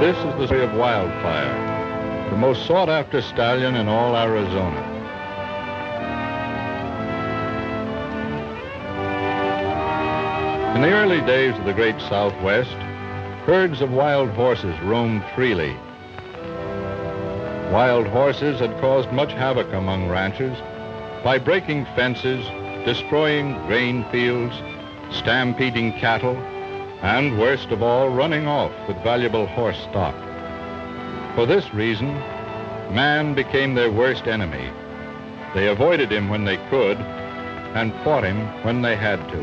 This is the story of Wildfire, the most sought-after stallion in all Arizona. In the early days of the great Southwest, herds of wild horses roamed freely. Wild horses had caused much havoc among ranchers by breaking fences, destroying grain fields, stampeding cattle, and worst of all, running off with valuable horse stock. For this reason, man became their worst enemy. They avoided him when they could and fought him when they had to.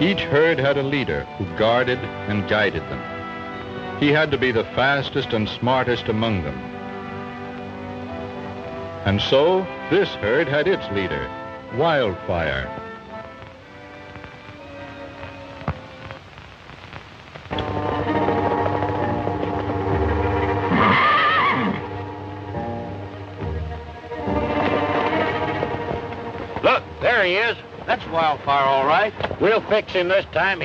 Each herd had a leader who guarded and guided them. He had to be the fastest and smartest among them. And so, this herd had its leader, Wildfire. Look, there he is. That's Wildfire, all right. We'll fix him this time.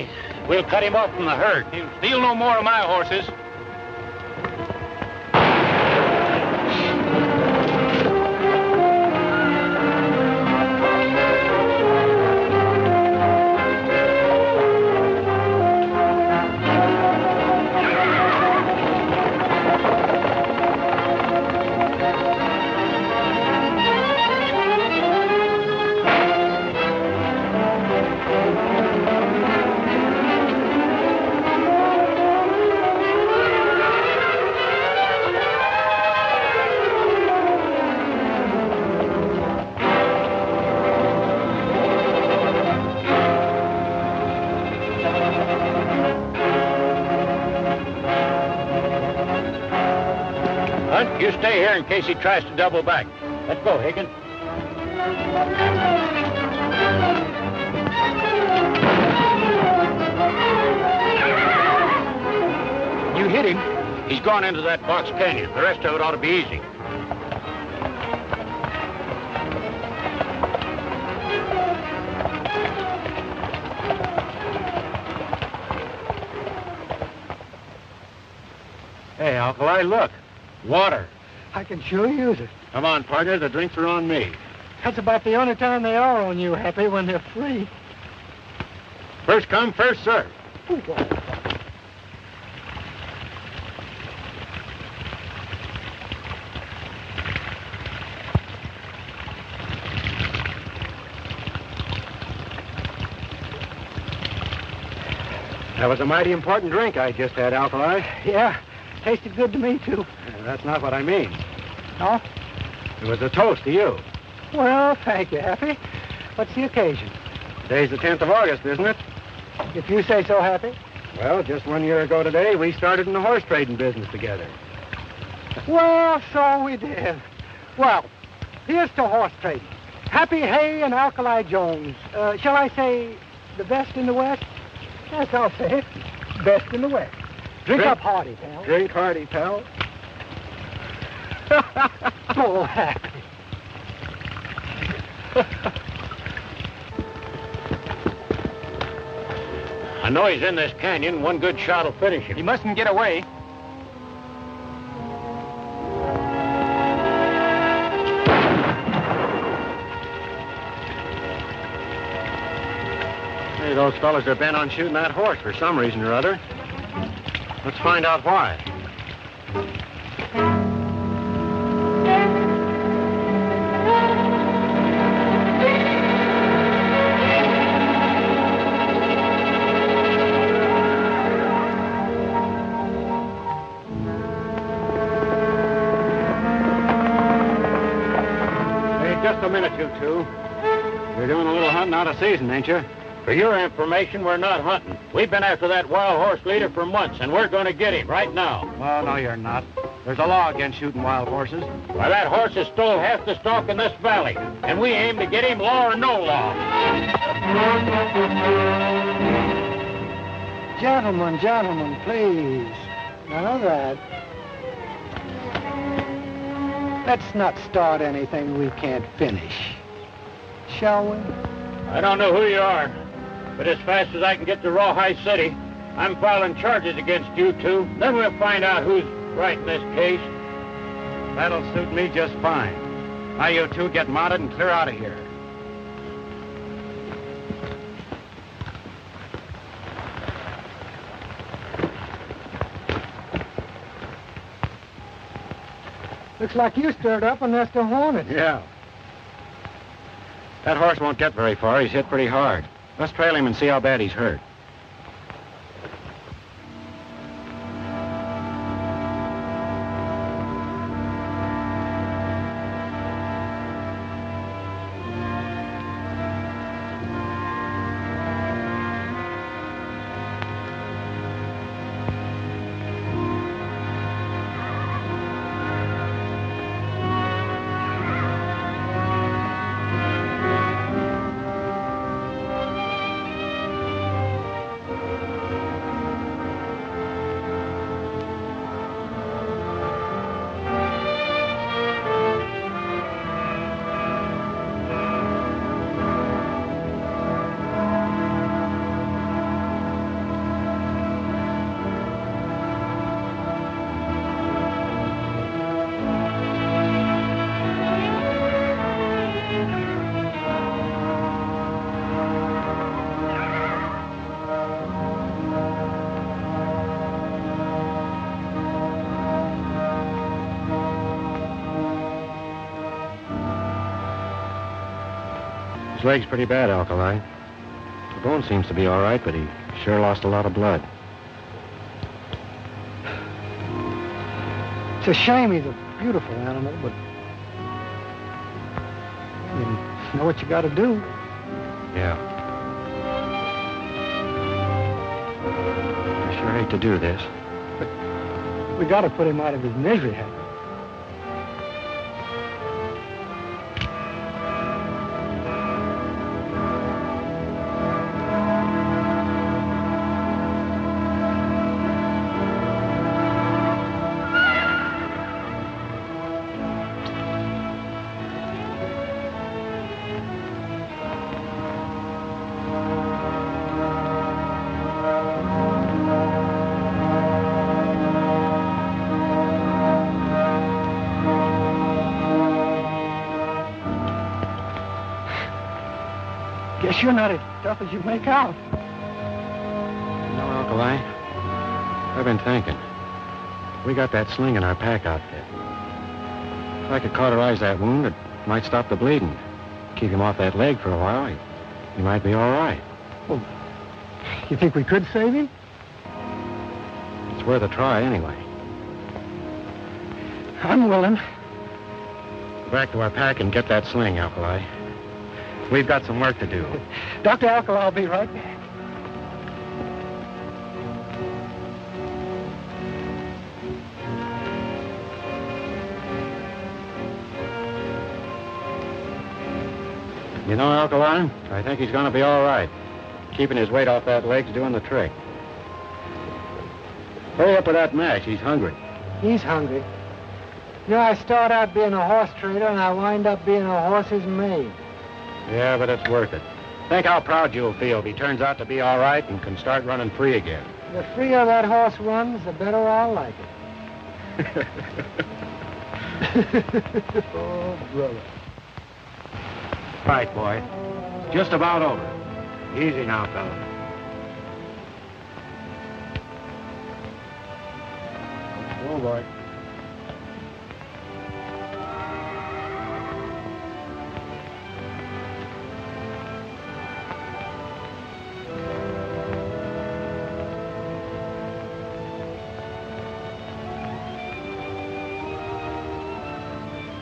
We'll cut him off from the herd. He'll steal no more of my horses. You stay here in case he tries to double back. Let's go, Higgins. You hit him. He's gone into that box canyon. The rest of it ought to be easy. Hey, Alkali, look. Water. I can sure use it. Come on, partner. The drinks are on me. That's about the only time they are on you, Happy, when they're free. First come, first serve. Ooh, That was a mighty important drink I just had, Alkali. yeah, tasted good to me, too. That's not what I mean. No? It was a toast to you. Well, thank you, Happy. What's the occasion? Today's the 10th of August, isn't it? If you say so, Happy. Well, just 1 year ago today, we started in the horse trading business together. Well, so we did. Well, here's to horse trading. Happy Hay and Alkali Jones. Shall I say the best in the West? Yes, I'll say it. Best in the West. Drink up hearty, pal. Drink hearty, pal. Oh, Happy. I know he's in this canyon. One good shot will finish him. He mustn't get away. Hey, those fellas are bent on shooting that horse for some reason or other. Let's find out why. Just a minute, you two. You're doing a little hunting out of season, ain't you? For your information, we're not hunting. We've been after that wild horse leader for months, and we're going to get him right now. Oh, no, you're not. There's a law against shooting wild horses. Why, that horse has stole half the stock in this valley, and we aim to get him, law or no law. Gentlemen, please. None of that. Let's not start anything we can't finish. Shall we? I don't know who you are, but as fast as I can get to Rawhide City, I'm filing charges against you two. Then we'll find out who's right in this case. That'll suit me just fine. Now you two get mounted and clear out of here. Looks like you stirred up a nest of hornets. Yeah. That horse won't get very far. He's hit pretty hard. Let's trail him and see how bad he's hurt. His leg's pretty bad, Alkali. The bone seems to be all right, but he sure lost a lot of blood. It's a shame. He's a beautiful animal, but you know what you got to do. Yeah. I sure hate to do this. But we got to put him out of his misery, haven't we? Guess you're not as tough as you make out. You know, Alkali, I've been thinking. We got that sling in our pack outfit. If I could cauterize that wound, it might stop the bleeding. Keep him off that leg for a while, he might be all right. Well, you think we could save him? It's worth a try anyway. I'm willing. Go back to our pack and get that sling, Alkali. We've got some work to do. Dr. Alkali, I'll be right back. You know, Alkali, I think he's going to be all right. Keeping his weight off that leg's doing the trick. Hurry up with that mash. He's hungry. He's hungry. You know, I start out being a horse trader, and I wind up being a horse's maid. Yeah, but it's worth it. Think how proud you'll feel if he turns out to be all right and can start running free again. The freer that horse runs, the better I'll like it. Oh, brother. Right, boy. It's just about over. Easy now, fella. Oh, boy.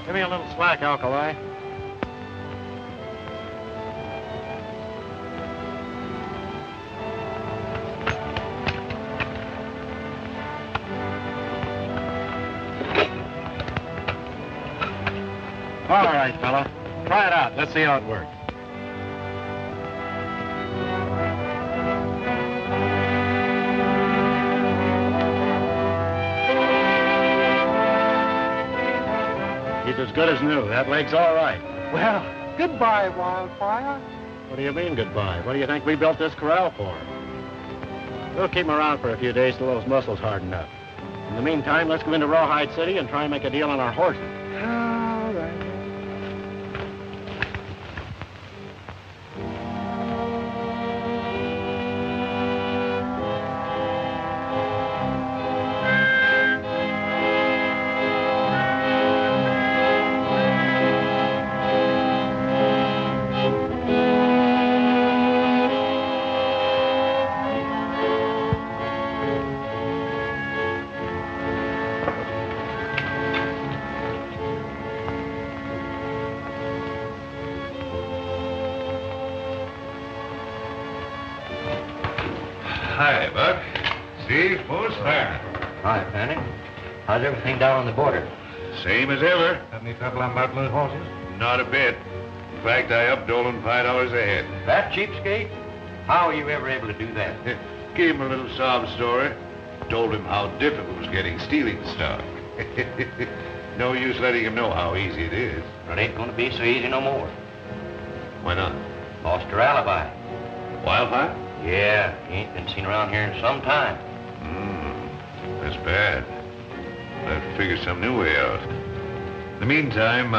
Give me a little slack, Alkali. All right, fella. Try it out. Let's see how it works. He's as good as new. That leg's all right. Well, goodbye, Wildfire. What do you mean, goodbye? What do you think we built this corral for? We'll keep him around for a few days till those muscles harden up. In the meantime, let's go into Rawhide City and try and make a deal on our horses. All right. Hi, Buck. Steve, Wildfire. Hi, Fanny. How's everything down on the border? Same as ever. Have any trouble on Bartlett's horses? Not a bit. In fact, I upped Dolan $5 a head. That cheapskate? How are you ever able to do that? Gave him a little sob story. Told him how difficult it was getting stealing stock. No use letting him know how easy it is. It ain't going to be so easy no more. Why not? Lost her alibi. Wildfire? Yeah, he ain't been seen around here in some time. That's bad. I'll have to figure some new way out. In the meantime,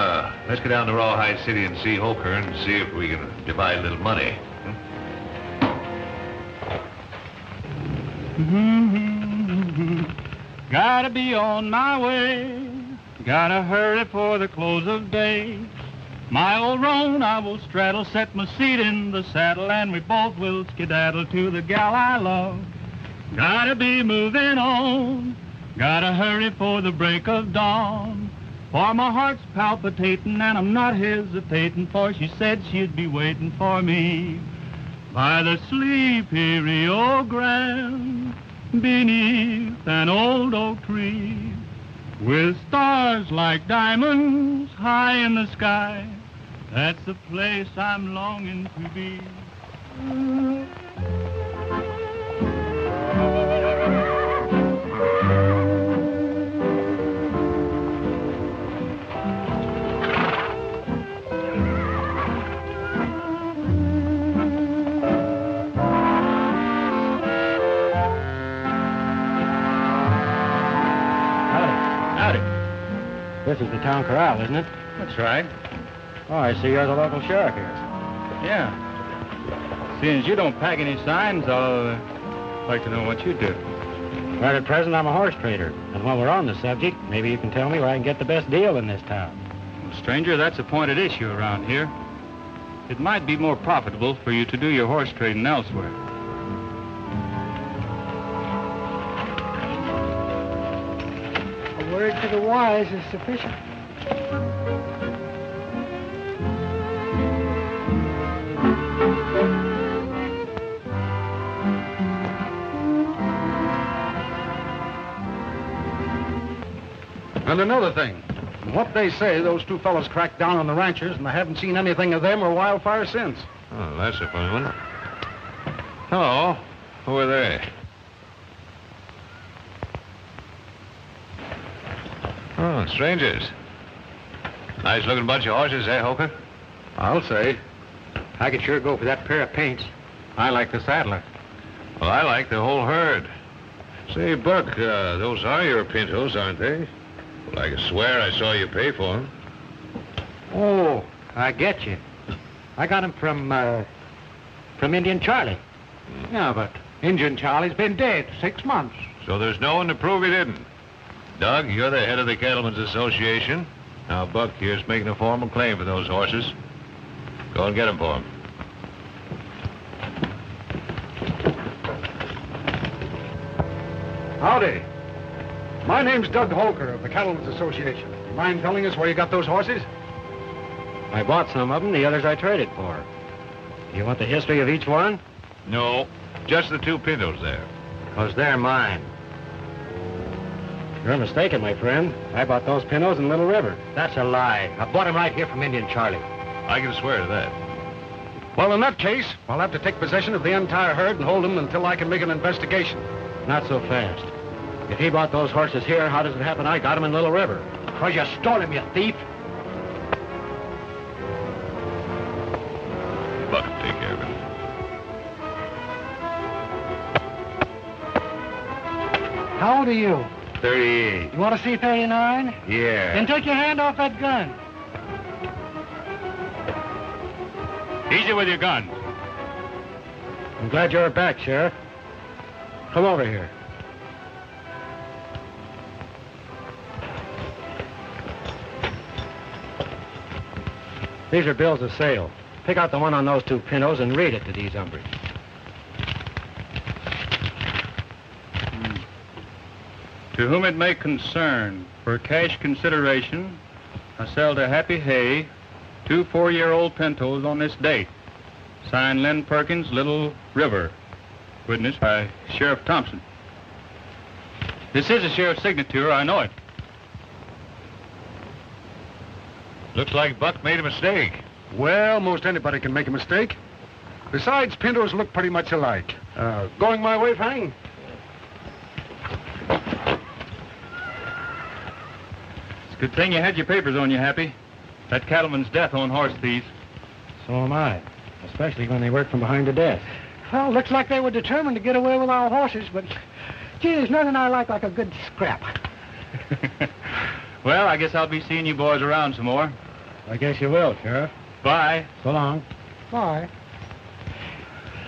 let's get down to Rawhide City and see Hoker and see if we can divide a little money. Gotta be on my way. Gotta hurry for the close of day. My old roan I will straddle, set my seat in the saddle, and we both will skedaddle to the gal I love. Gotta be moving on. Gotta hurry for the break of dawn. For my heart's palpitating and I'm not hesitating, for she said she'd be waiting for me by the sleepy Rio Grande, beneath an old oak tree, with stars like diamonds high in the sky. That's the place I'm longing to be. This is the town corral, isn't it? That's right. Oh, I see you're the local sheriff here. Yeah. Seeing as you don't pack any signs, I'll like to know what you do. Right at present, I'm a horse trader. And while we're on the subject, maybe you can tell me where I can get the best deal in this town. Well, stranger, that's a pointed issue around here. It might be more profitable for you to do your horse trading elsewhere. A word to the wise is sufficient. And another thing, from what they say, those two fellows cracked down on the ranchers, and I haven't seen anything of them or Wildfire since. Oh, that's a funny one. Hello. Who are they? Oh, strangers. Nice-looking bunch of horses, eh, Hoker? I'll say. I could sure go for that pair of paints. I like the saddler. Well, I like the whole herd. Say, Buck, those are your pintos, aren't they? Well, I can swear I saw you pay for them. Oh, I get you. I got 'em from Indian Charlie. Yeah, but Injun Charlie's been dead 6 months. So there's no one to prove he didn't. Doug, you're the head of the Cattlemen's Association. Now, Buck here's making a formal claim for those horses. Go and get them for him. Howdy. My name's Doug Holker of the Cattlemen's Association. You mind telling us where you got those horses? I bought some of them, the others I traded for. You want the history of each one? No, just the two pintos there. Because they're mine. You're mistaken, my friend. I bought those pintos in Little River. That's a lie. I bought them right here from Indian Charlie. I can swear to that. Well, in that case, I'll have to take possession of the entire herd and hold them until I can make an investigation. Not so fast. If he bought those horses here, how does it happen I got them in Little River? Because you stole them, you thief. Buck will take care of it. How old are you? 38. You want to see 39? Yeah. Then take your hand off that gun. Easy with your gun. I'm glad you're back, Sheriff. Come over here. These are bills of sale. Pick out the one on those two pintos and read it to these hombres. To whom it may concern, for cash consideration, I sell to Happy Hay 2 4-year-old pintos on this date. Signed Len Perkins, Little River. Witnessed by Sheriff Thompson. This is a sheriff's signature, I know it. Looks like Buck made a mistake. Well, most anybody can make a mistake. Besides, pintos look pretty much alike. Going my way, Fang? It's a good thing you had your papers on you, Happy. That cattleman's death on horse thieves. So am I. Especially when they work from behind the desk. Well, looks like they were determined to get away with our horses, but, gee, there's nothing I like a good scrap. Well, I guess I'll be seeing you boys around some more. I guess you will, Sheriff. Bye. So long. Bye.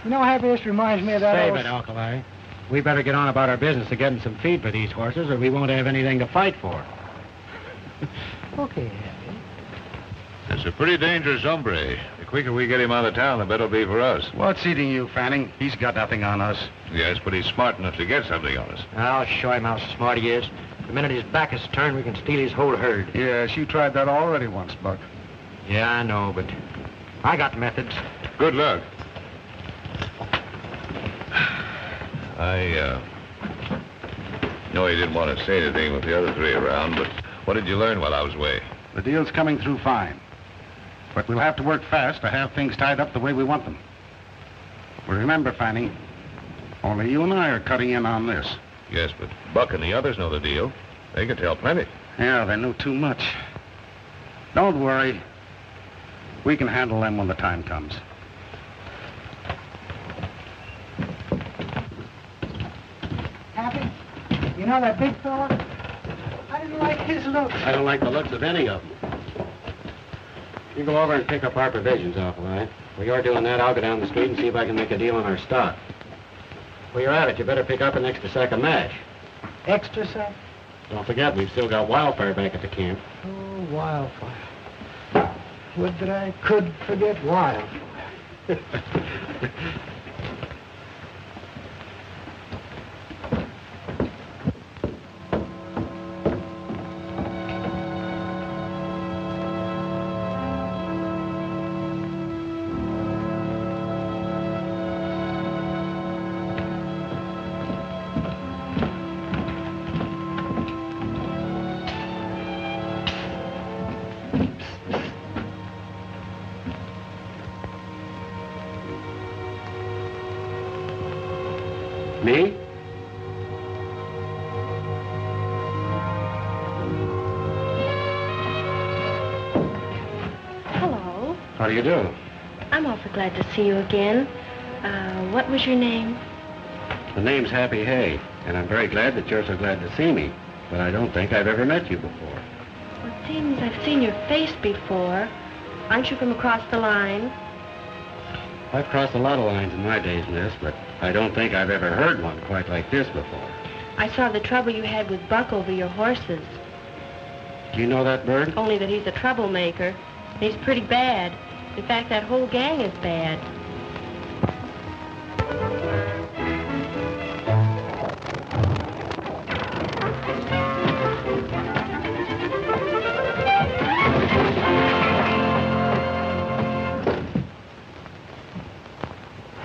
You know, Happy, this reminds me of that Save old... it, Alkali. We better get on about our business of getting some feed for these horses, or we won't have anything to fight for. Okay, Happy. That's a pretty dangerous hombre. The quicker we get him out of town, the better it'll be for us. What's eating you, Fanning? He's got nothing on us. Yes, but he's smart enough to get something on us. I'll show him how smart he is. The minute his back is turned, we can steal his whole herd. Yes, you tried that already once, Buck. Yeah, I know, but I got methods. Good luck. I know he didn't want to say anything with the other three around, but what did you learn while I was away? The deal's coming through fine. But we'll have to work fast to have things tied up the way we want them. Well, remember, Fanning, only you and I are cutting in on this. Yes, but Buck and the others know the deal. They can tell plenty. Yeah, they know too much. Don't worry. We can handle them when the time comes. Happy, you know that big fella? I didn't like his looks. I don't like the looks of any of them. You go over and pick up our provisions, Alkali. While you're doing that, I'll go down the street and see if I can make a deal on our stock. While you're at it, you better pick up an extra sack of mash. Extra sack? Don't forget, we've still got Wildfire back at the camp. Oh, Wildfire. Would that I could forget Wildfire. Me? Hello. How do you do? I'm awfully glad to see you again. What was your name? The name's Happy Hay, and I'm very glad that you're so glad to see me. But I don't think I've ever met you before. Well, it seems I've seen your face before. Aren't you from across the line? I've crossed a lot of lines in my days, miss, but I don't think I've ever heard one quite like this before. I saw the trouble you had with Buck over your horses. Do you know that bird? Only that he's a troublemaker. And he's pretty bad. In fact, that whole gang is bad.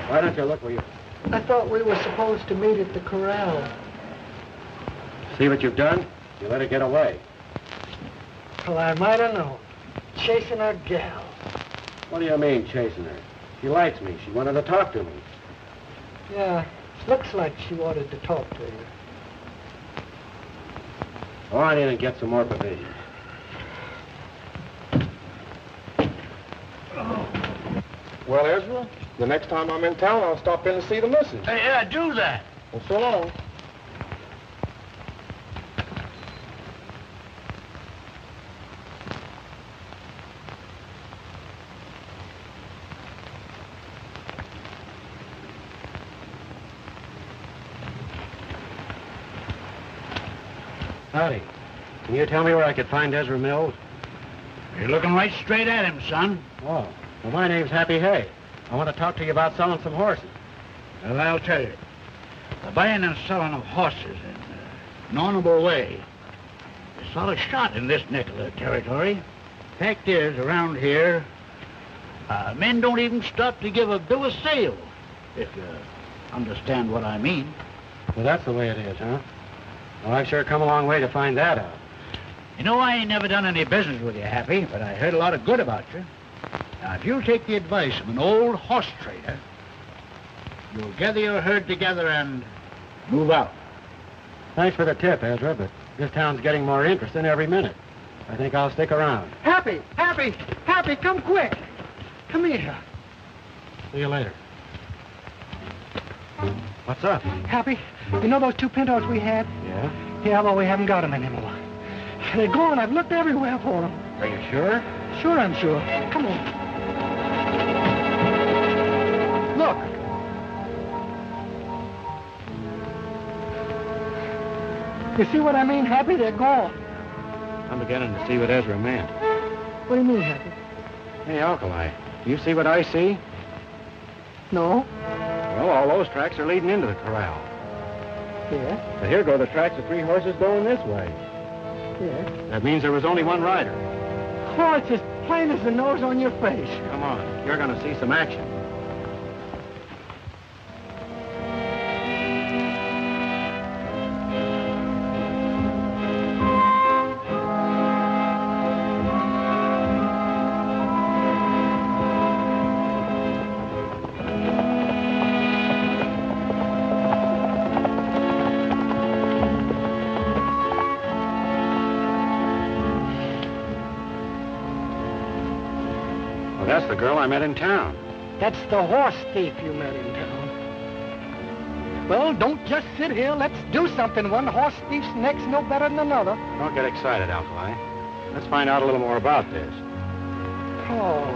Why don't you look where you... I thought we were supposed to meet at the corral. See what you've done? You let her get away. Well, I might have known. Chasing a gal. What do you mean, chasing her? She likes me. She wanted to talk to me. Yeah, looks like she wanted to talk to you. Go on in and get some more provisions. Well, Ezra, the next time I'm in town, I'll stop in to see the missus. Hey, yeah, do that. Well, so long. howdy. Can you tell me where I could find Ezra Mills? You're looking right straight at him, son. Oh, well, my name's Happy Hay. I want to talk to you about selling some horses. Well, I'll tell you. The buying and selling of horses in an honorable way is sort of shot in this neck of the territory. Fact is, around here, men don't even stop to give a bill of sale, if you understand what I mean. Well, that's the way it is, huh? Well, I've sure come a long way to find that out. You know, I ain't never done any business with you, Happy, but I heard a lot of good about you. Now, if you'll take the advice of an old horse trader, you'll gather your herd together and move out. Thanks for the tip, Ezra, but this town's getting more interesting every minute. I think I'll stick around. Happy, Happy, Happy, come quick. Come here. See you later. What's up? Happy, you know those 2 pintos we had? Yeah? Yeah, well, we haven't got them anymore. They're gone. I've looked everywhere for them. Are you sure? Sure, I'm sure. Come on. Look. You see what I mean, Happy? They're gone. I'm beginning to see what Ezra meant. What do you mean, Happy? Hey, Alkali, you see what I see? No. Well, all those tracks are leading into the corral. Yeah? So here go the tracks of 3 horses going this way. Yeah. That means there was only one rider. Oh, it's as plain as the nose on your face. Come on, you're going to see some action. That's the girl I met in town. That's the horse thief you met in town. Well, don't just sit here. Let's do something. One horse thief's neck's no better than another. Don't get excited, Alkali. Let's find out a little more about this. Oh.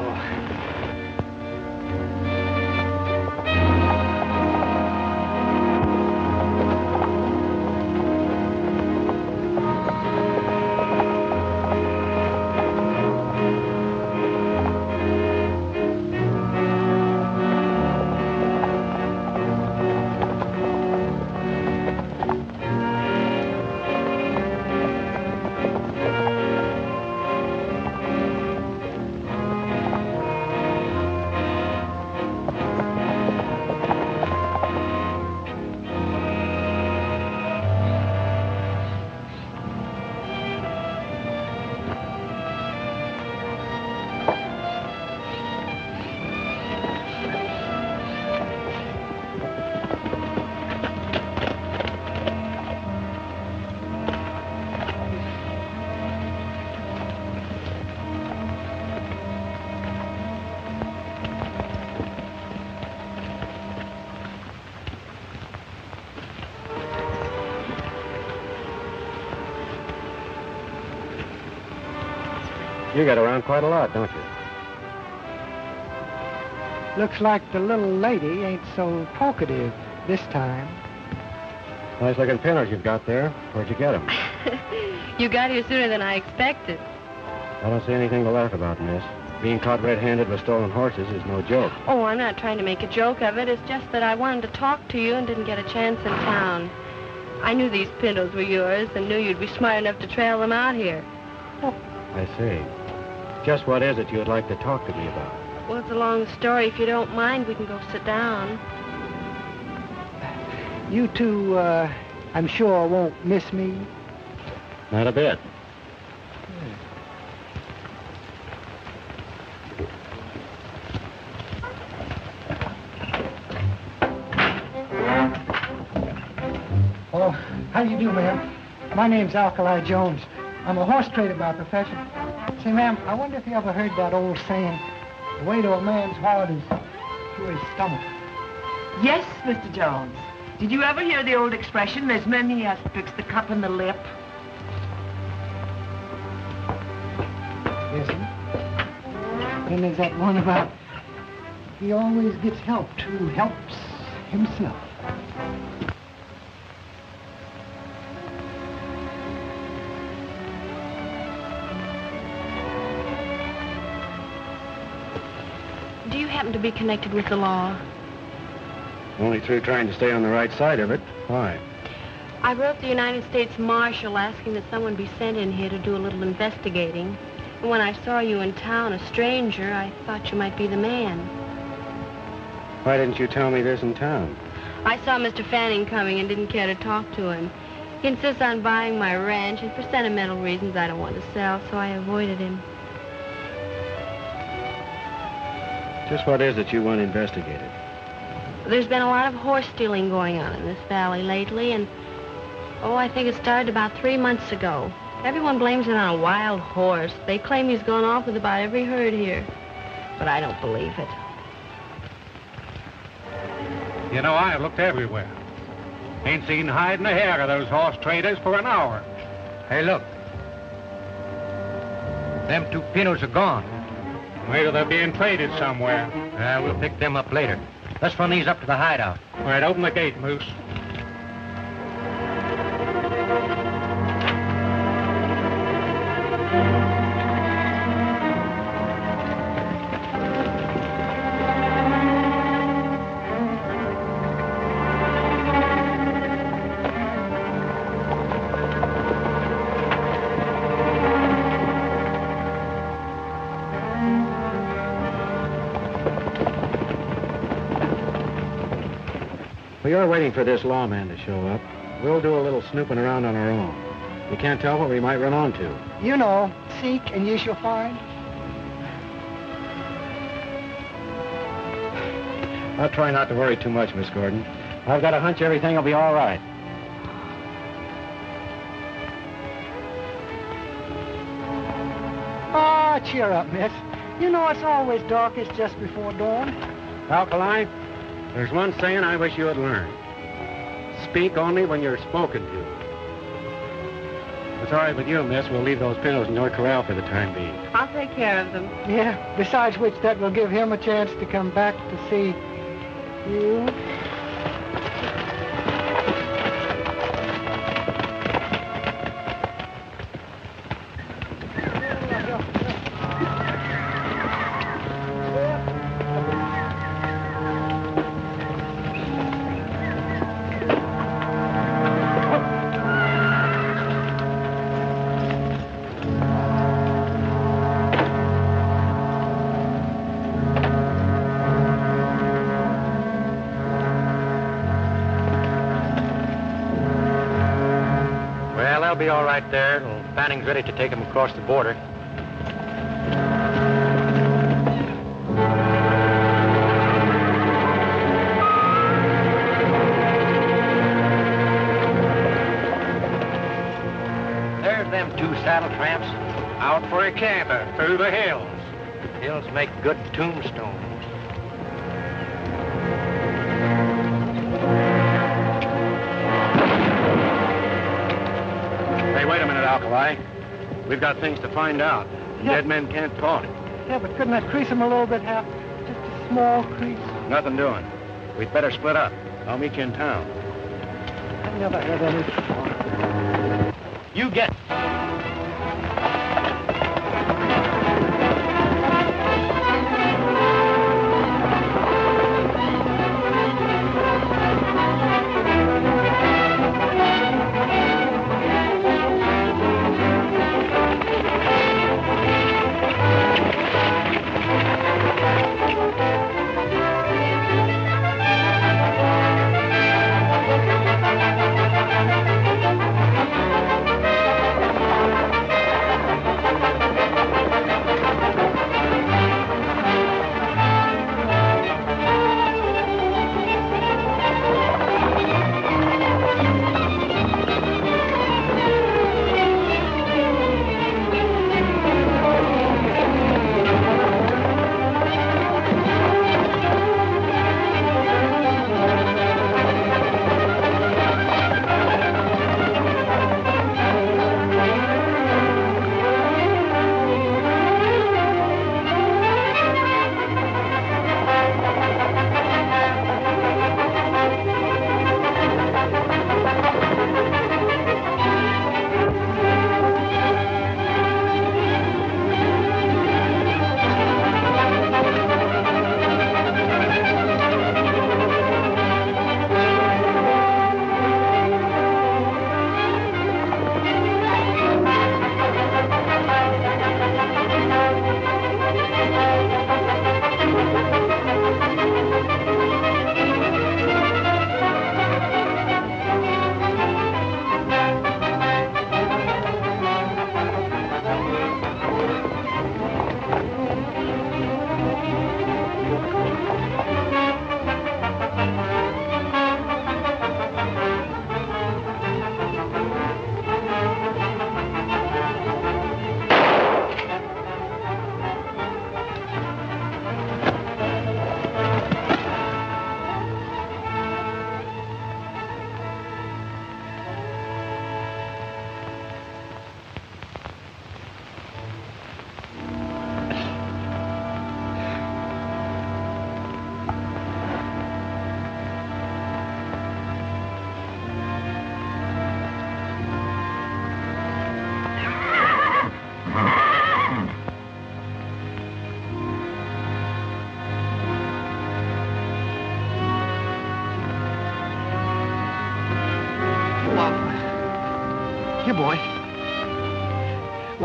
You get around quite a lot, don't you? Looks like the little lady ain't so talkative this time. Nice looking pinners you've got there. Where'd you get them? You got here sooner than I expected. I don't see anything to laugh about, miss. Being caught red-handed with stolen horses is no joke. Oh, I'm not trying to make a joke of it. It's just that I wanted to talk to you and didn't get a chance in town. I knew these pintos were yours and knew you'd be smart enough to trail them out here. I see. Just what is it you'd like to talk to me about? Well, it's a long story. If you don't mind, we can go sit down. You two, I'm sure won't miss me. Not a bit. Oh, how do you do, ma'am? My name's Alkali Jones. I'm a horse trader by profession. Say, ma'am, I wonder if you ever heard that old saying, the way to a man's heart is through his stomach. Yes, Mr. Jones. Did you ever hear the old expression, there's many as betwixt the cup and the lip? Yes, sir. Then there's that one about he always gets helped who helps himself. Do you happen to be connected with the law? Only through trying to stay on the right side of it. Why? I wrote the United States Marshal asking that someone be sent in here to do a little investigating. And when I saw you in town, a stranger, I thought you might be the man. Why didn't you tell me this in town? I saw Mr. Fanning coming and didn't care to talk to him. He insists on buying my ranch, and for sentimental reasons I don't want to sell, so I avoided him. Just what is it you want investigated? There's been a lot of horse stealing going on in this valley lately, and, I think it started about 3 months ago. Everyone blames it on a wild horse. They claim he's gone off with about every herd here, but I don't believe it. You know, I've looked everywhere. Ain't seen hide nor hair of those horse traders for an hour. Hey, look. Them 2 pinos are gone. Maybe they're being traded somewhere. We'll pick them up later. Let's run these up to the hideout. All right, open the gate, Moose. We are waiting for this lawman to show up. We'll do a little snooping around on our own. We can't tell what we might run onto. You know, seek and you shall find. I'll try not to worry too much, Miss Gordon. I've got a hunch everything will be all right. Ah, cheer up, miss. You know it's always darkest just before dawn. Alkali, there's one saying I wish you had learned. Speak only when you're spoken to. If it's all right with you, miss, we'll leave those pinos in your corral for the time being. I'll take care of them. Yeah, besides which that will give him a chance to come back to see you. They'll be all right there till Fanning's ready to take them across the border. There's them 2 saddle tramps. Out for a canter through the hills. Hills make good tombstones. Wait a minute, Alkali. We've got things to find out. Yeah. Dead men can't talk. Yeah, but couldn't that crease him a little bit, Hap? Just a small crease. Nothing doing. We'd better split up. I'll meet you in town. I never had any. You get.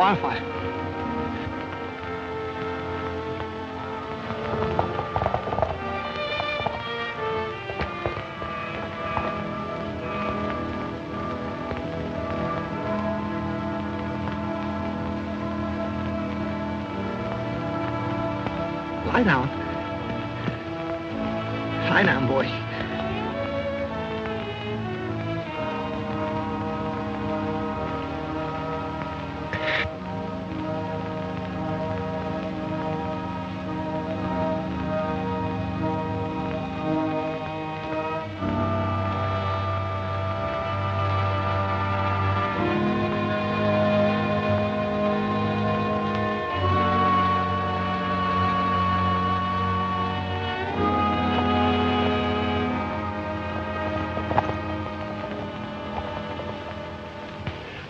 Wildfire. Lie down. Lie down, boy.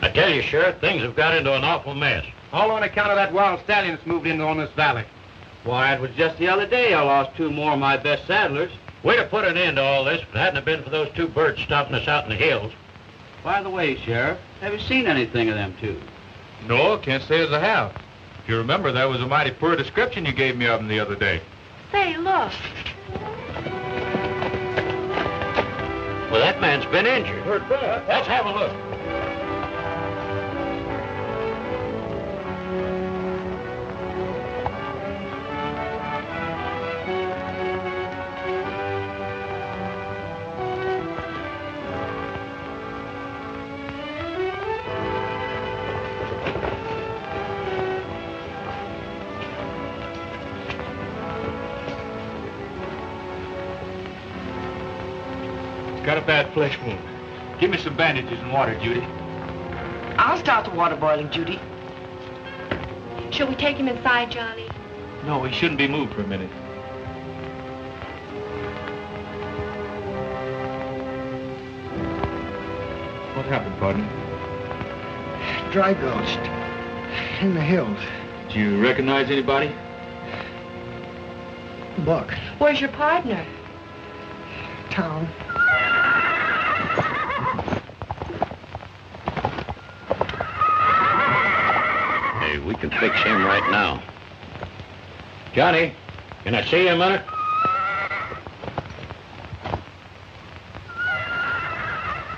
I tell you, Sheriff, things have got into an awful mess. All on account of that wild stallion that's moved into on this valley. Why, it was just the other day I lost 2 more of my best saddlers. We'd have put an end to all this if it hadn't have been for those 2 birds stopping us out in the hills. By the way, Sheriff, have you seen anything of them 2? No, can't say as I have. If you remember, that was a mighty poor description you gave me of them the other day. Say, look. Well, that man's been injured. Let's have a look. Got a bad flesh wound. Give me some bandages and water, Judy. I'll start the water boiling, Judy. Shall we take him inside, Johnny? No, he shouldn't be moved for a minute. What happened, partner? Dry gulched. In the hills. Do you recognize anybody? Buck. Where's your partner? Town. Hey, we can fix him right now. Johnny, can I see you a minute?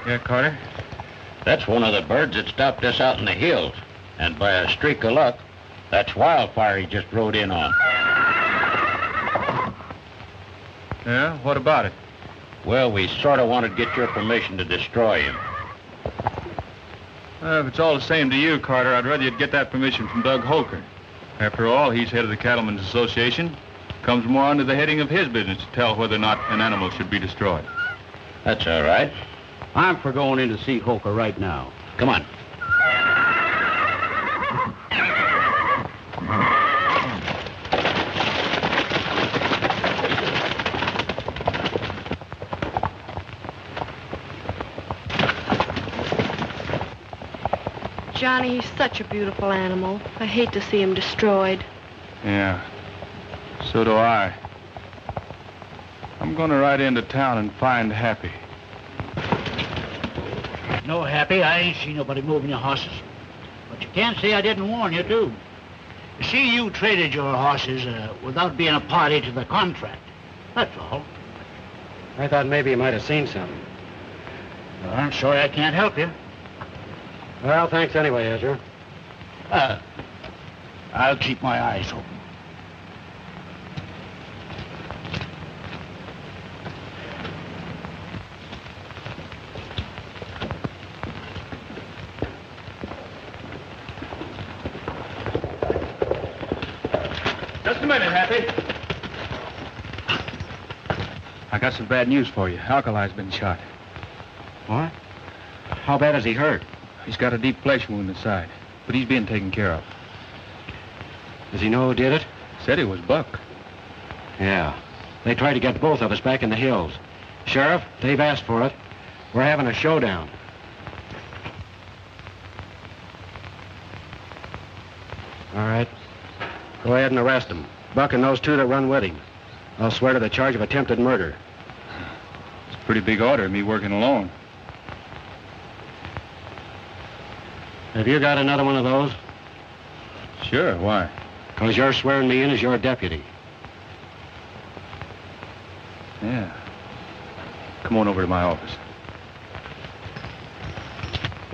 Yeah, Carter? That's one of the birds that stopped us out in the hills. And by a streak of luck, that's Wildfire he just rode in on. Yeah? What about it? Well, we sort of wanted to get your permission to destroy him. If it's all the same to you, Carter, I'd rather you'd get that permission from Doug Holker. After all, he's head of the Cattlemen's Association. Comes more under the heading of his business to tell whether or not an animal should be destroyed. That's all right. I'm for going in to see Holker right now. Come on. Johnny, he's such a beautiful animal. I hate to see him destroyed. Yeah, so do I. I'm gonna ride into town and find Happy. No, Happy, I ain't seen nobody moving your horses. But you can't say I didn't warn you, too. You see, you traded your horses without being a party to the contract. That's all. I thought maybe you might have seen something. Well, I'm sorry I can't help you. Well, thanks anyway, Ezra. I'll keep my eyes open. Just a minute, Happy. I got some bad news for you. Alkali's been shot. What? How bad is he hurt? He's got a deep flesh wound inside, but he's being taken care of. Does he know who did it? Said it was Buck. Yeah. They tried to get both of us back in the hills. Sheriff, they've asked for it. We're having a showdown. All right. Go ahead and arrest him. Buck and those 2 that run with him. I'll swear to the charge of attempted murder. It's a pretty big order, me working alone. Have you got another one of those? Sure, why? Because you're swearing me in as your deputy. Yeah. Come on over to my office.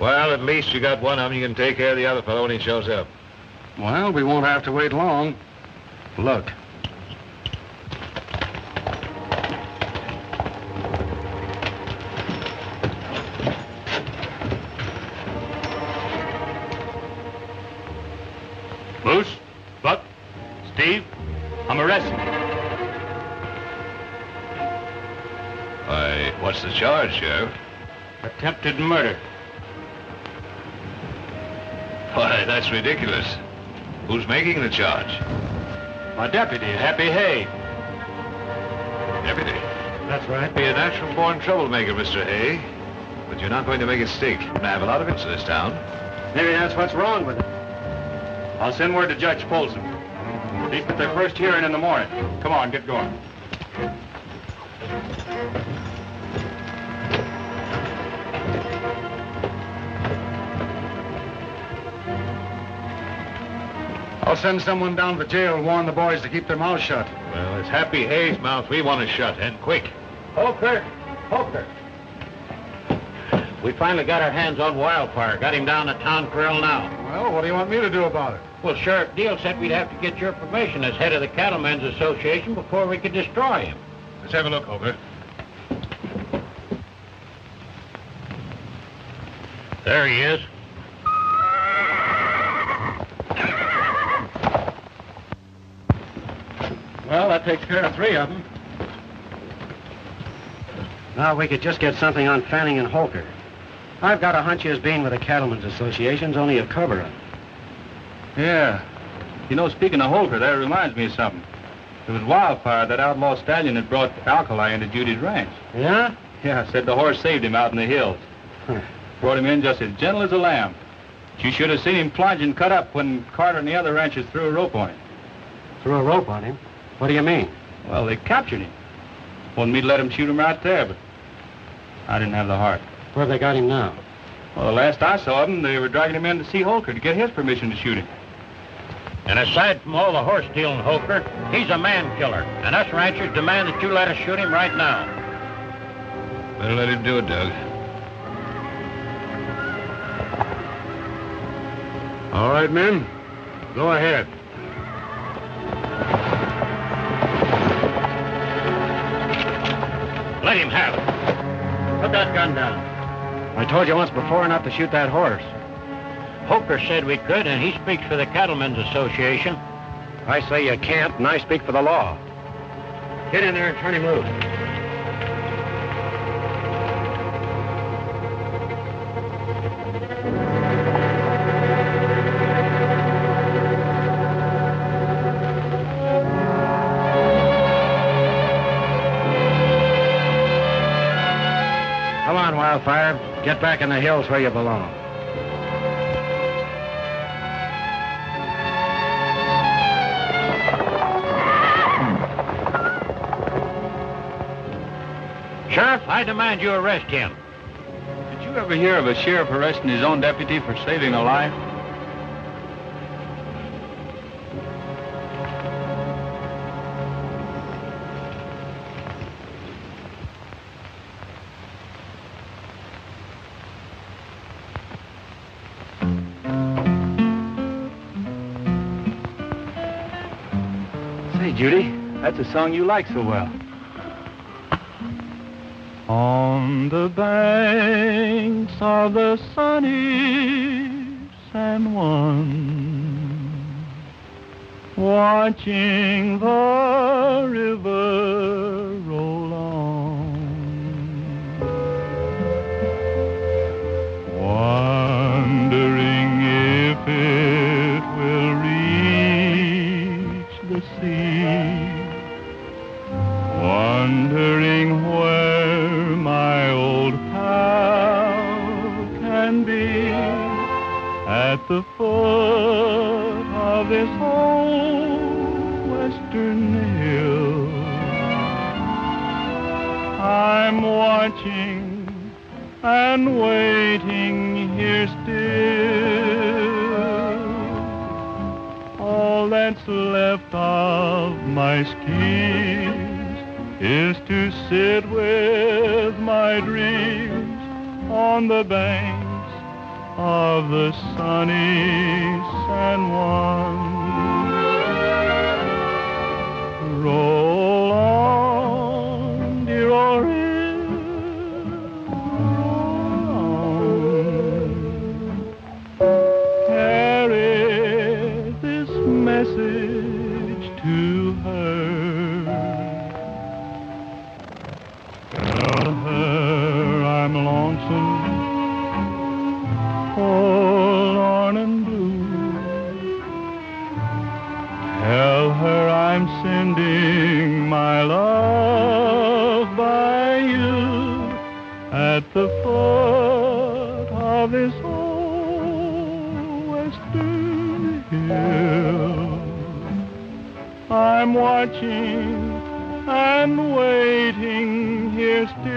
Well, at least you got one of them. You can take care of the other fellow when he shows up. Well, we won't have to wait long. Look. Bruce, Buck, Steve, I'm arresting you. Why, what's the charge, Sheriff? Attempted murder. Why, that's ridiculous. Who's making the charge? My deputy, Happy Hay. Deputy. That's right. Be a natural-born troublemaker, Mr. Hay. But you're not going to make it stick. I have a lot of it in this town. Maybe that's what's wrong with it. I'll send word to Judge Folsom. Speak at their first hearing in the morning. Come on, get going. I'll send someone down to the jail and warn the boys to keep their mouths shut. Well, it's Happy Hay's mouth we want to shut, and quick. Holker! Holker! We finally got our hands on Wildfire. Got him down the town corral now. Well, what do you want me to do about it? Well, Sheriff Deal said we'd have to get your permission as head of the Cattlemen's Association before we could destroy him. Let's have a look, Holker. There he is. Well, that takes care of 3 of them. Now we could just get something on Fanning and Holker. I've got a hunch his being with the Cattlemen's Association's only a cover-up. Yeah. You know, speaking of Holker, that reminds me of something. It was Wildfire, that outlaw stallion that brought Alkali into Judy's ranch. Yeah? Yeah, said the horse saved him out in the hills. Brought him in just as gentle as a lamb. But you should have seen him plunge and cut up when Carter and the other ranchers threw a rope on him. Threw a rope on him? What do you mean? Well, they captured him. Wanted me to let him shoot him right there, but I didn't have the heart. Where have they got him now? Well, the last I saw of him, they were dragging him in to see Holker to get his permission to shoot him. And aside from all the horse stealing, Holker, he's a man killer. And us ranchers demand that you let us shoot him right now. Better let him do it, Doug. All right, men. Go ahead. Let him have it. Put that gun down. I told you once before not to shoot that horse. Holker said we could, and he speaks for the Cattlemen's Association. I say you can't, and I speak for the law. Get in there and turn him loose. Come on, Wildfire. Get back in the hills where you belong. Sheriff, I demand you arrest him. Did you ever hear of a sheriff arresting his own deputy for saving a life? Say, Judy, that's a song you like so well. On the banks of the sunny San Juan, watching the river roll on, wondering if it will reach the sea, wondering where my old pal can be at the foot of this old western hill. I'm watching and waiting here still left of my schemes is to sit with my dreams on the banks of the sunny San Juan. Roll on, dear old river, roll on. Carry this message to her. Tell her I'm lonesome, forlorn and blue. Tell her I'm sending my love by you at the foot of this old western hill. I'm watching and waiting here still,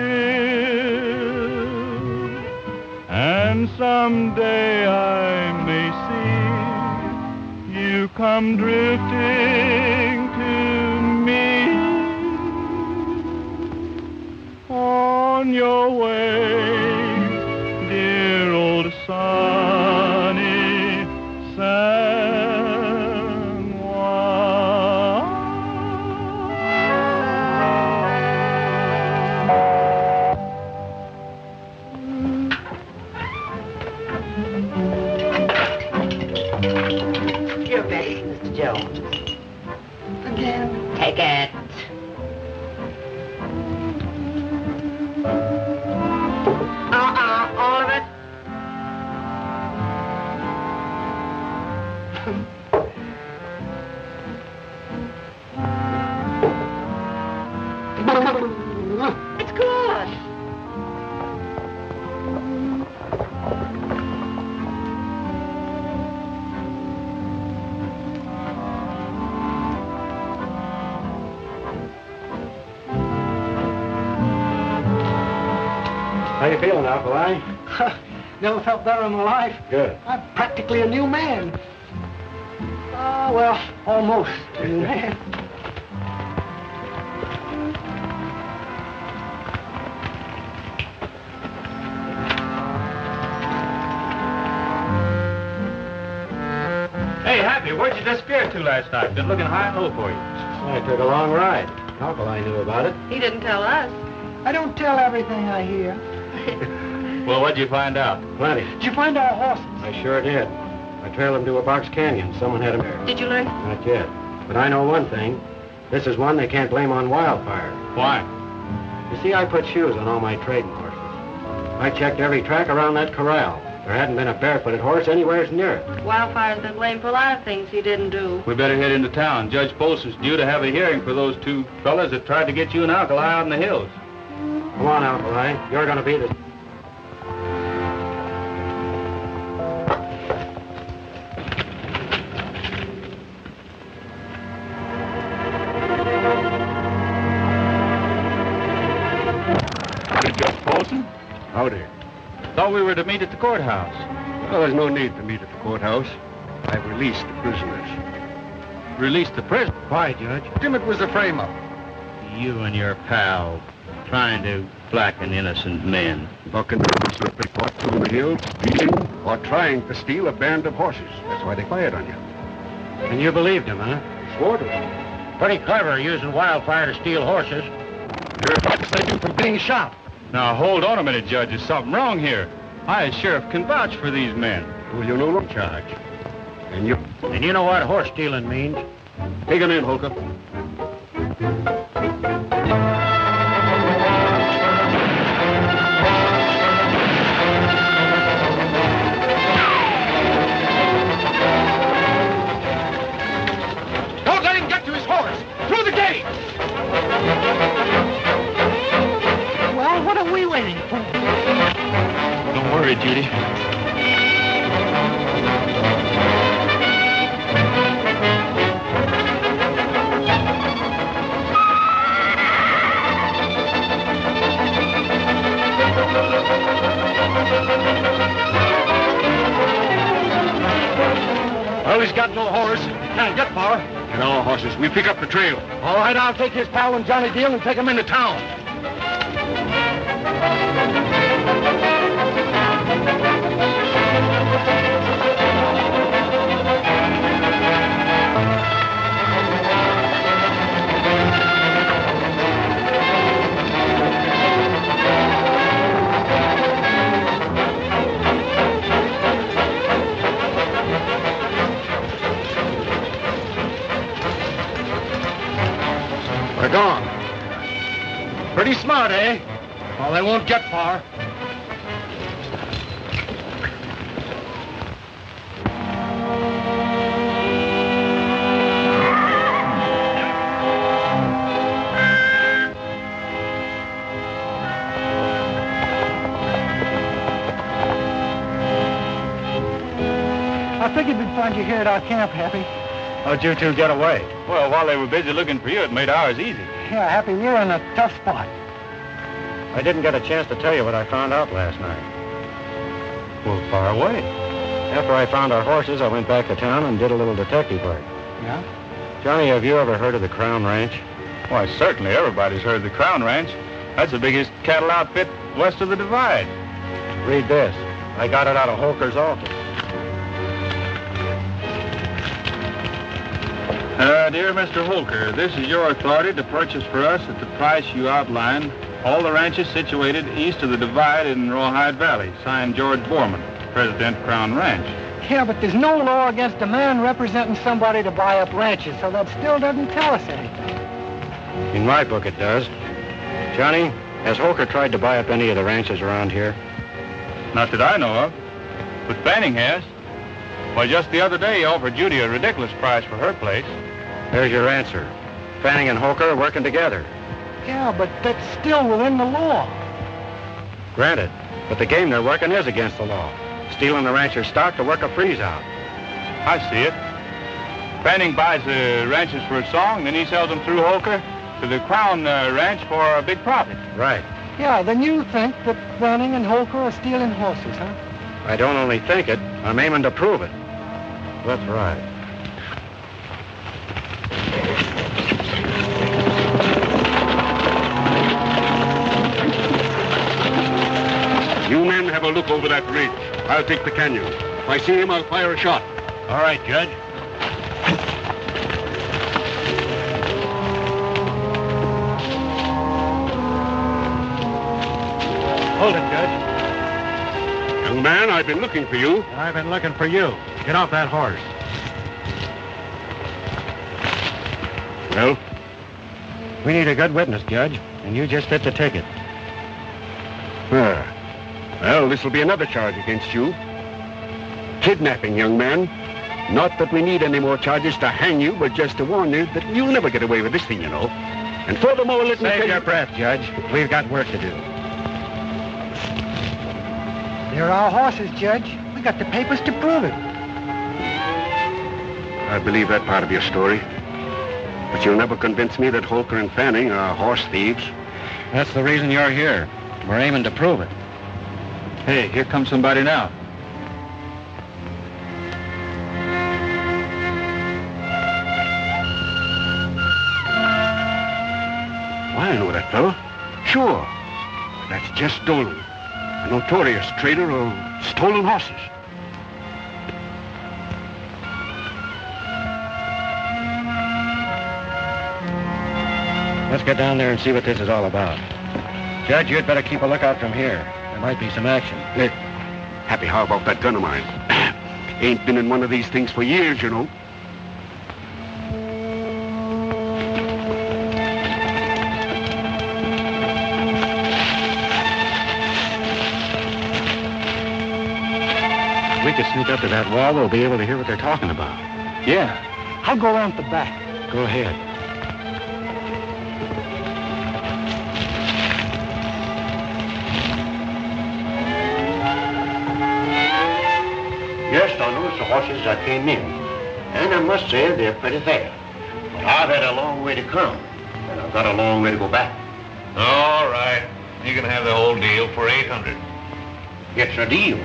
and someday I may see you come drifting to me on your way, dear old sunny San Juan. Your best, Mr. Jones. Again? Take it. All of it? It's good. How you feeling, Alkali? Never felt better in my life. Good. I'm practically a new man. Well, almost a new man. Hey, Happy, where'd you disappear to last night? Been looking high and low for you. I took a long ride. Alkali knew about it. He didn't tell us. I don't tell everything I hear. Well, what'd you find out? Plenty. Did you find our horses? I sure did. I trailed them to a box canyon. Someone had them there. Did you learn? Not yet. But I know one thing. This is one they can't blame on Wildfire. Why? You see, I put shoes on all my trading horses. I checked every track around that corral. There hadn't been a barefooted horse anywhere near it. Wildfire's been blamed for a lot of things he didn't do. We better head into town. Judge Polson's due to have a hearing for those two fellas that tried to get you and Alkali out in the hills. Come on, Alkali. You're going to be the... Judge Polson? Howdy. Thought we were to meet at the courthouse. Well, there's no need to meet at the courthouse. I've released the prisoners. Released the prisoner? Why, Judge? Dimmitt was the frame-up. You and your pal trying to blacken innocent men. Bucking slippery fought through the hills, stealing, or trying to steal a band of horses. That's why they fired on you. And you believed him, huh? Swore to it. Pretty clever using Wildfire to steal horses. You're about to save you from being shot. Now, hold on a minute, Judge. There's something wrong here. I, as sheriff, can vouch for these men. Well, you know no charge. And you know what horse stealing means? take him in, Holker. Don't let him get to his horse! Through the gate! Well, what are we waiting for? Don't worry, Judy. Well, he's got no horse. Can't get far. Get our horses. We pick up the trail. All right, I'll take his pal and Johnny Deal and take him into town. They're gone. Pretty smart, eh? Well, they won't get far. I figured we'd find you here at our camp, Happy. How'd you two get away? Well, while they were busy looking for you, it made ours easy. Yeah, Happy, we're in a tough spot. I didn't get a chance to tell you what I found out last night. Well, far away. After I found our horses, I went back to town and did a little detective work. Yeah? Johnny, have you ever heard of the Crown Ranch? Why, certainly everybody's heard of the Crown Ranch. That's the biggest cattle outfit west of the Divide. Read this. I got it out of Holker's office. Dear Mr. Holker, this is your authority to purchase for us at the price you outlined all the ranches situated east of the Divide in Rawhide Valley. Signed, George Borman, President, Crown Ranch. Yeah, but there's no law against a man representing somebody to buy up ranches, so that still doesn't tell us anything. In my book, it does. Johnny, has Holker tried to buy up any of the ranches around here? Not that I know of. But Fanning has. Why, just the other day, he offered Judy a ridiculous price for her place. There's your answer. Fanning and Holker are working together. Yeah, but that's still within the law. Granted, but the game they're working is against the law. Stealing the rancher's stock to work a freeze-out. I see it. Fanning buys the ranches for a song, then he sells them through Holker to the Crown Ranch for a big profit. Right. Yeah, then you think that Fanning and Holker are stealing horses, huh? I don't only think it, I'm aiming to prove it. That's right. You men have a look over that ridge. I'll take the canyon. If I see him, I'll fire a shot. All right, Judge. Hold it, Judge. Young man, I've been looking for you. I've been looking for you. Get off that horse. Well? We need a good witness, Judge, and you just fit the ticket. Well, this will be another charge against you. Kidnapping, young man. Not that we need any more charges to hang you, but just to warn you that you'll never get away with this thing, you know. And furthermore, let me Save tell your you... breath, Judge. We've got work to do. They're our horses, Judge. We got the papers to prove it. I believe that part of your story. But you'll never convince me that Holker and Fanning are horse thieves. That's the reason you're here. We're aiming to prove it. Hey, here comes somebody now. I know that fellow. Sure. That's Jess Dolan, a notorious trader of stolen horses. Let's get down there and see what this is all about. Judge, you'd better keep a lookout from here. There might be some action. Happy, how about that gun of mine? Ain't been in one of these things for years, you know. If we could sneak up to that wall, we'll be able to hear what they're talking about. Yeah. I'll go around the back. Go ahead. Yes, Donald, it's the horses that came in. And I must say they're pretty fair. But I've had a long way to come, and I've got a long way to go back. All right. You can have the whole deal for $800. It's a deal.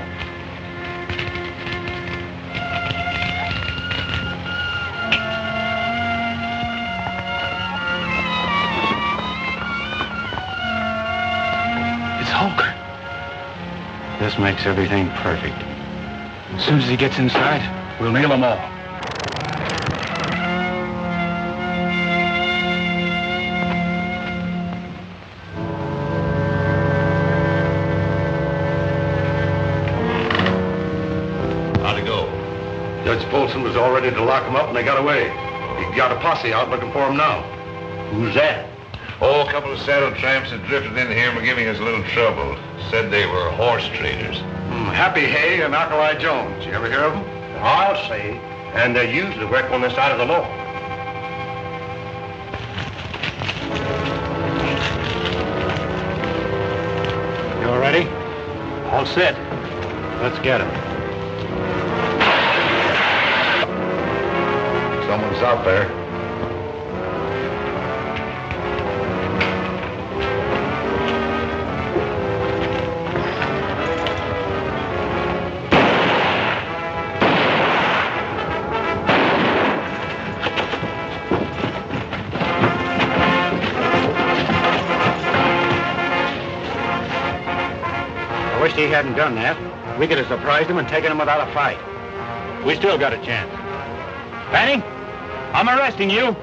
this makes everything perfect. As soon as he gets inside, we'll nail them all. How'd it go? Judge Folsom was all ready to lock him up, and they got away. He got a posse out looking for him now. Who's that? Oh, a couple of saddle tramps had drifted in here and were giving us a little trouble. Said they were horse traders. Happy Hay and Alkali Jones. You ever hear of them? I'll say. And they usually work on this side of the law. You all ready? All set. Let's get him. Someone's out there. I wish he hadn't done that. We could have surprised him and taken him without a fight. We still got a chance. Fanny, I'm arresting you.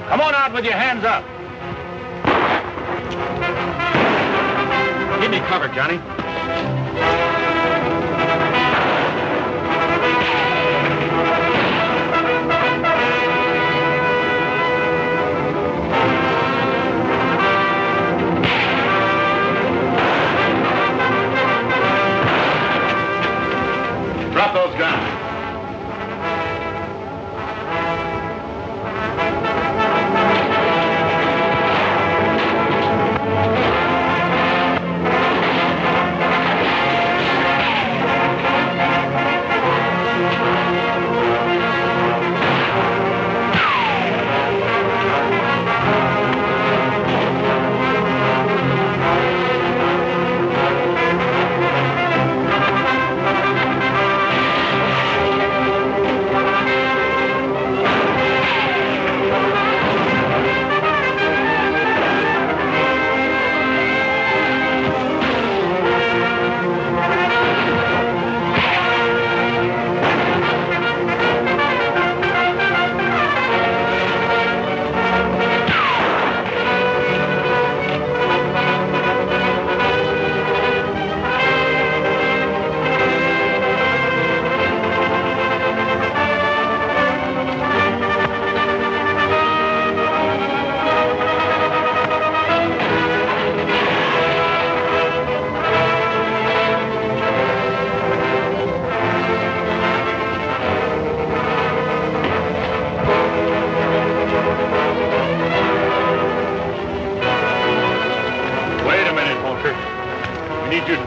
Come on out with your hands up. Give me cover, Johnny. Drop those guns.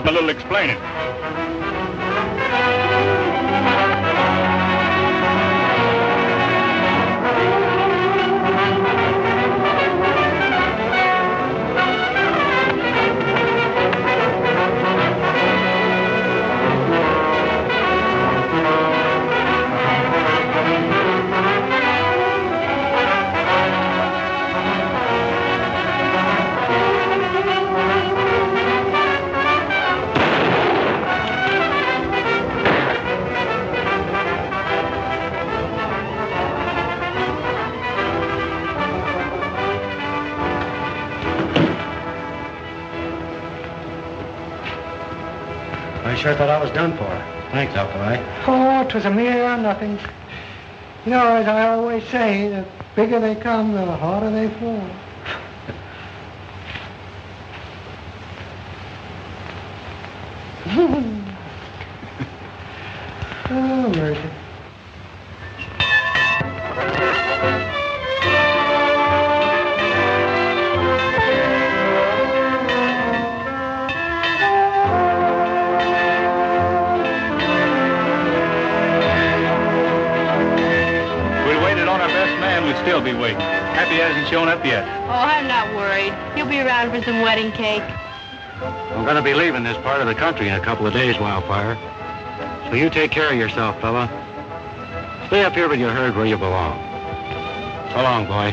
A little explaining. I sure thought I was done for. Thanks, Alkali. Oh, 'twas a mere nothing. You know, as I always say, the bigger they come, the harder they fall. Oh, mercy. We'd still be waiting. Happy hasn't shown up yet. Oh, I'm not worried. He'll be around for some wedding cake. I'm going to be leaving this part of the country in a couple of days, Wildfire. So you take care of yourself, fella. Stay up here with your herd where you belong. So long, boy.